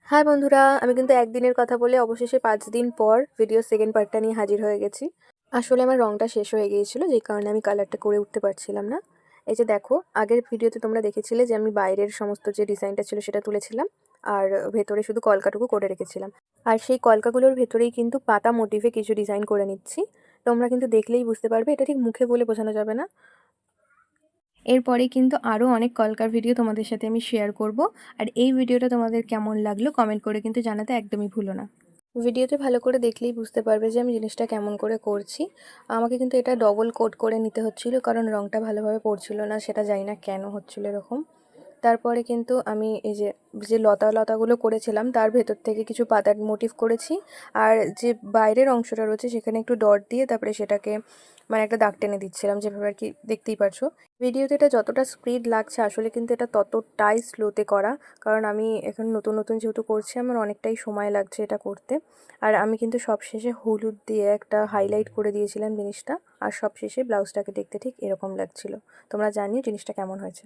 High বন্ধুরা, আমি কিন্তু একদিনের কথা বলে অবশেষে ৫ দিন পর ভিডিওর সেকেন্ড পার্টটা নিয়ে হাজির হয়ে গেছি। আসলে আমার রংটা শেষ হয়ে গিয়েছিল, যেই কারণে আমি কালারটা করে উঠতে পারছিলাম না। এই যে দেখো, আগের ভিডিওতে তোমরা দেখেছিলে যে আমি বাইরের সমস্ত যে ডিজাইনটা ছিল সেটা তুলেছিলাম, আর ভেতরে শুধু কলকাটুকু করে রেখেছিলাম। আর সেই কলকাগুলোর ভেতরেই কিন্তু পাতা মোটিফে কিছু ডিজাইন করে নিচ্ছি। তোমরা কিন্তু দেখলেই বুঝতে পারবে, এটা ঠিক মুখে বলে বোঝানো যাবে না। এরপরে কিন্তু আরও অনেক কলকার ভিডিও তোমাদের সাথে আমি শেয়ার করব। আর এই ভিডিওটা তোমাদের কেমন লাগলো কমেন্ট করে কিন্তু জানাতে একদমই ভুলো না। ভিডিওতে ভালো করে দেখলেই বুঝতে পারবে যে আমি জিনিসটা কেমন করে করছি। আমাকে কিন্তু এটা ডবল কোট করে নিতে হচ্ছিল, কারণ রঙটা ভালোভাবে পড়ছিল না, সেটা জানি না কেন হচ্ছিল এরকম। তারপরে কিন্তু আমি এই যে যে লতাগুলো করেছিলাম তার ভেতর থেকে কিছু পাতার মোটিভ করেছি। আর যে বাইরের অংশটা রয়েছে সেখানে একটু ডট দিয়ে তারপরে সেটাকে মানে একটা দাগ টেনে দিচ্ছিলাম, যেভাবে আর কি দেখতেই পারছো। ভিডিওতে এটা যতটা স্পিড লাগছে আসলে কিন্তু এটা ততটাই স্লোতে করা, কারণ আমি এখন নতুন নতুন যেহেতু করছি আমার অনেকটাই সময় লাগছে এটা করতে। আর আমি কিন্তু সবশেষে হলুদ দিয়ে একটা হাইলাইট করে দিয়েছিলাম জিনিসটা। আর সবশেষে ব্লাউজটাকে দেখতে ঠিক এরকম লাগছিল। তোমরা জানিও জিনিসটা কেমন হয়েছে।